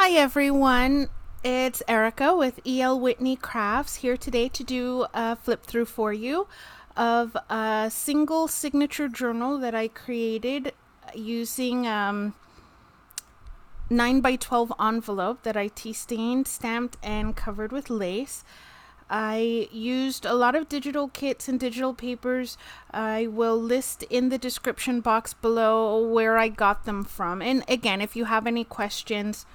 Hi everyone, it's Erica with E.L. Whitney Crafts here today to do a flip through for you of a single signature journal that I created using 9 by 12 envelope that I tea stained, stamped, and covered with lace. I used a lot of digital kits and digital papers. I will list in the description box below where I got them from. And again, if you have any questions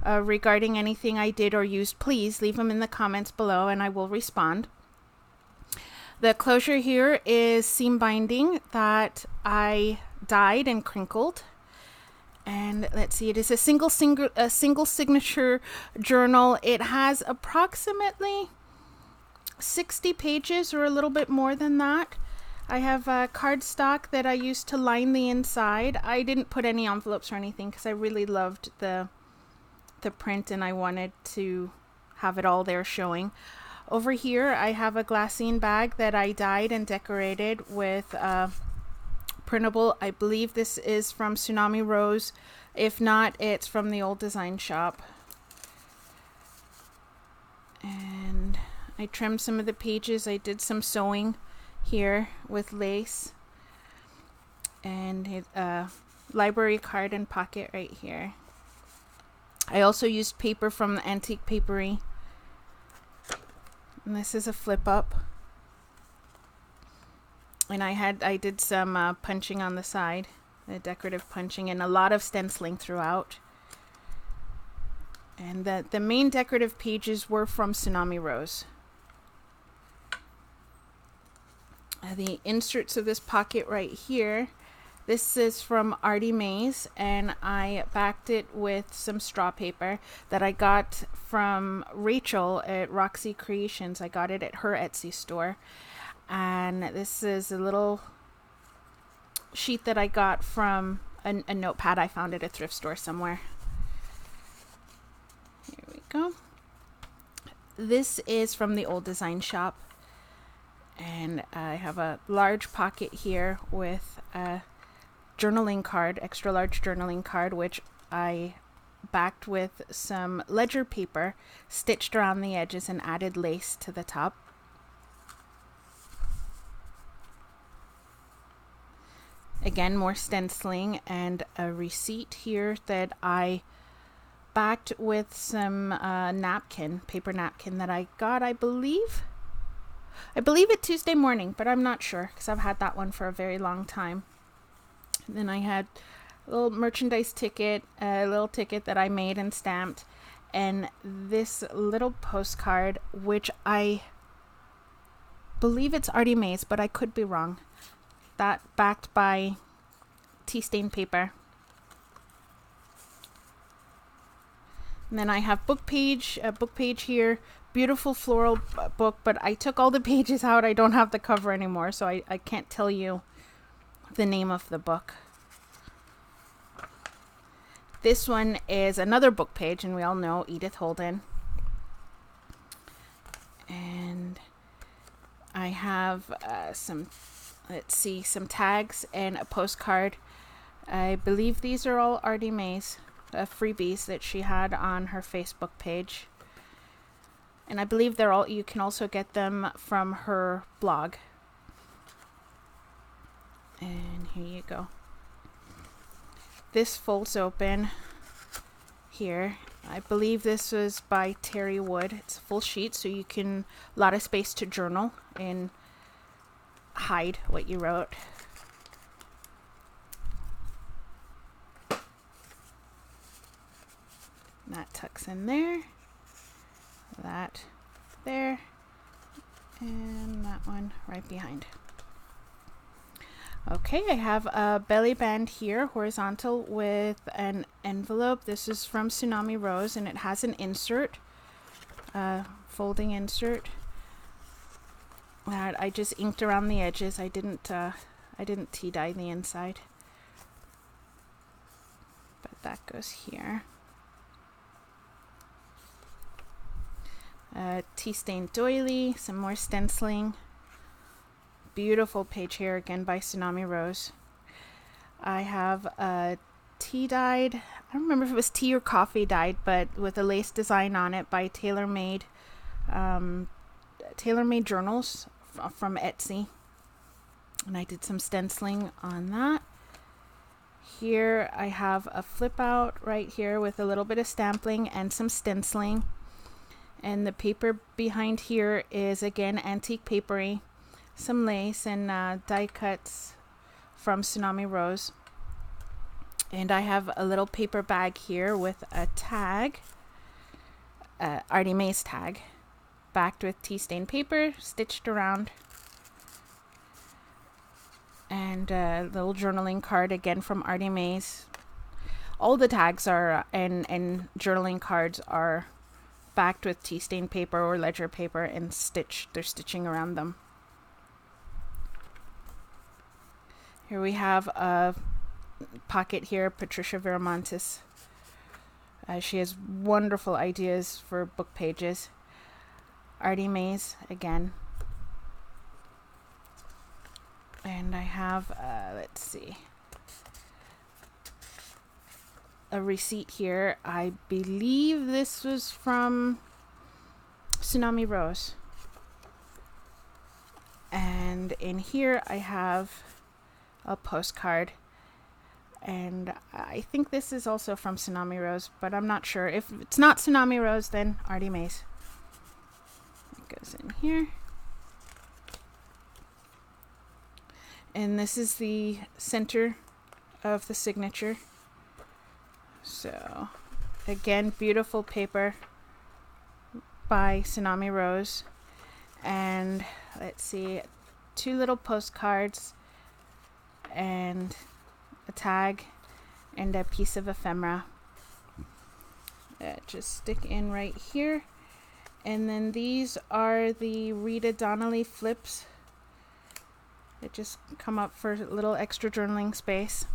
regarding anything I did or used, please leave them in the comments below and I will respond. The closure here is seam binding that I dyed and crinkled. And let's see, it is a single signature journal. It has approximately 60 pages or a little bit more than that. I have cardstock that I used to line the inside. I didn't put any envelopes or anything because I really loved the print and I wanted to have it all there showing. Over here I have a glassine bag that I dyed and decorated with printable. I believe this is from Tsunami Rose. If not, it's from the Old Design Shop. And I trimmed some of the pages. I did some sewing here with lace. And a library card and pocket right here. I also used paper from the Antique Papery. And this is a flip up. And I did some punching on the side, the decorative punching, and a lot of stenciling throughout. And the main decorative pages were from Tsunami Rose. The inserts of this pocket right here, this is from Artie Mays, and I backed it with some straw paper that I got from Rachel at Roxy Creations. I got it at her Etsy store. And this is a little sheet that I got from a notepad I found at a thrift store somewhere. Here we go. This is from the Old Design Shop. And I have a large pocket here with a journaling card, extra large journaling card, which I backed with some ledger paper, stitched around the edges and added lace to the top. Again, more stenciling and a receipt here that I backed with some paper napkin that I got, I believe it Tuesday morning, but I'm not sure because I've had that one for a very long time. And then I had a little merchandise ticket, a little ticket that I made and stamped, and this little postcard, which I believe it's Artie Mays, but I could be wrong. That backed by tea stain paper. And then I have a book page here, beautiful floral book, but I took all the pages out. I don't have the cover anymore, so I can't tell you the name of the book. This one is another book page, and we all know Edith Holden. And I have some tags and a postcard. I believe these are all Artie Mays freebies that she had on her Facebook page. And I believe you can also get them from her blog. And here you go. This folds open here. I believe this was by Terry Wood. It's a full sheet, so you can, a lot of space to journal and hide what you wrote. That tucks in there, that there, and that one right behind. Okay, I have a belly band here, horizontal, with an envelope. This is from Tsunami Rose, and it has an insert, folding insert that I just inked around the edges. I didn't tea dye the inside, but that goes here. Tea stained doily, some more stenciling. Beautiful page here again by Tsunami Rose. I have a tea dyed I don't remember if it was tea or coffee dyed, but with a lace design on it by TaylorMade Journals from Etsy. And I did some stenciling on that. Here I have a flip out right here with a little bit of stamping and some stenciling. And the paper behind here is again antique papery, some lace and die cuts from Tsunami Rose. And I have a little paper bag here with a tag, Artie Mae's tag, backed with tea stain paper, stitched around. And a little journaling card again from Artie Mae's. All the tags are and journaling cards are backed with tea stain paper or ledger paper and stitched. They're stitching around them. Here we have a pocket here, Patricia Viramontes. She has wonderful ideas for book pages. Artie Mae's again. And I have, let's see, a receipt here. I believe this was from Tsunami Rose. And in here I have a postcard. And I think this is also from Tsunami Rose, but I'm not sure. If it's not Tsunami Rose, then Artie Mae's. It goes in here. And this is the center of the signature. So, again, beautiful paper by Tsunami Rose. And let's see, 2 little postcards and a tag and a piece of ephemera that just stick in right here. And then these are the Rita Donnelly flips. It just come up for a little extra journaling space.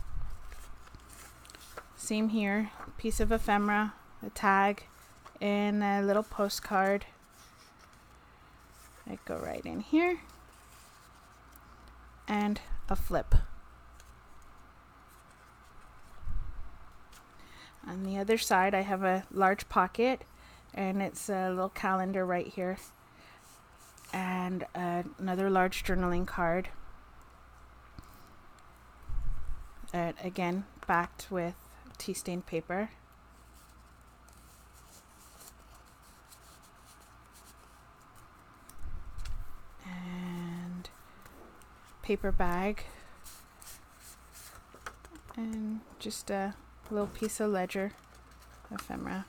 Same here, piece of ephemera, a tag, and a little postcard. I go right in here. And a flip. On the other side, I have a large pocket, and it's a little calendar right here. And another large journaling card. Again, backed with tea stained paper. And paper bag. And just a little piece of ledger ephemera.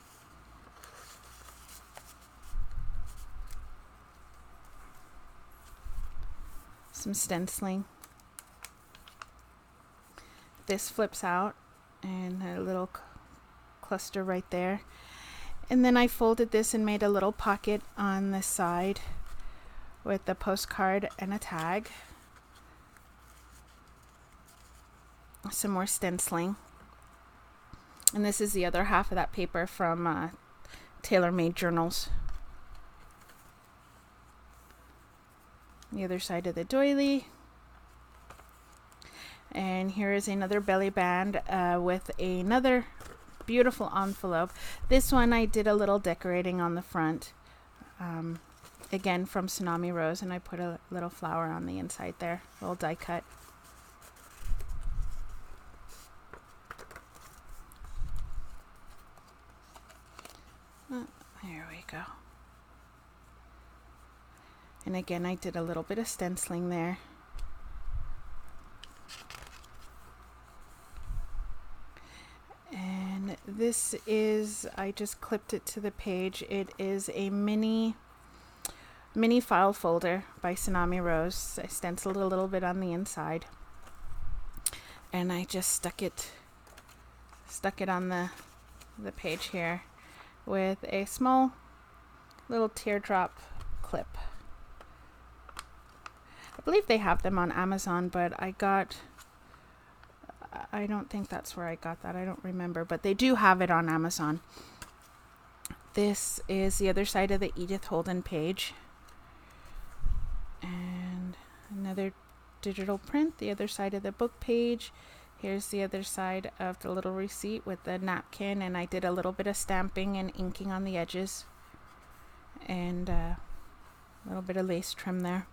Some stenciling. This flips out and a little cluster right there. And then I folded this and made a little pocket on this side with a postcard and a tag. Some more stenciling. And this is the other half of that paper from TaylorMade Journals. The other side of the doily. And here is another belly band with another beautiful envelope. This one I did a little decorating on the front. Again from Tsunami Rose, and I put a little flower on the inside there, a little die cut. There we go. And again, I did a little bit of stenciling there. And this is, I just clipped it to the page. It is a mini file folder by Tsunami Rose. I stenciled a little bit on the inside. And I just stuck it on the page here with a small little teardrop clip. I believe they have them on Amazon, but I don't think that's where I got that. I don't remember, but they do have it on Amazon. This is the other side of the Edith Holden page. And another digital print, the other side of the book page. Here's the other side of the little receipt with the napkin, and I did a little bit of stamping and inking on the edges, and a little bit of lace trim there.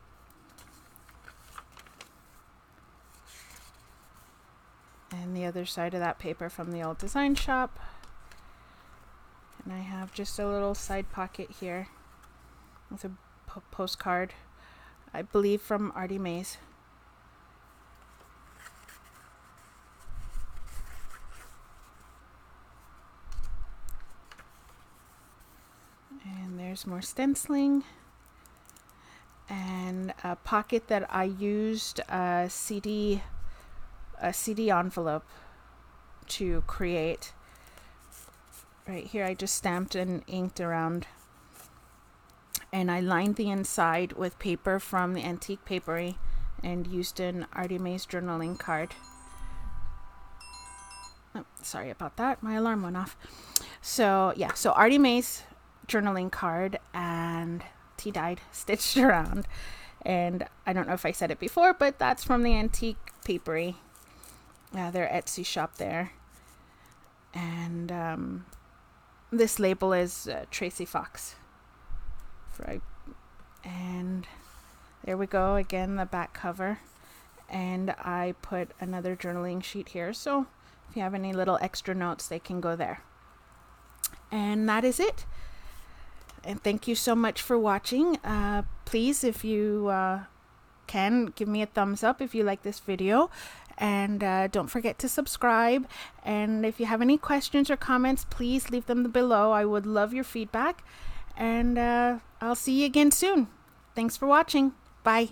And the other side of that paper from the old design shop. And I have just a little side pocket here with a postcard, I believe from Artie Mays. And there's more stenciling. And a pocket that I used a CD envelope to create. Right here I just stamped and inked around, and I lined the inside with paper from the Antique Papery and used an Artie Mays journaling card. Oh, sorry about that, my alarm went off. So yeah, so Artie Mays journaling card and tea-dyed stitched around. And I don't know if I said it before, but that's from the Antique Papery, their Etsy shop there. And this label is Tracy Fox. Right. And there we go, again, the back cover. And I put another journaling sheet here, so if you have any little extra notes, they can go there. And that is it. And thank you so much for watching. Please, if you can, give me a thumbs up if you like this video. And don't forget to subscribe. And if you have any questions or comments, please leave them below. I would love your feedback. And I'll see you again soon. Thanks for watching. Bye.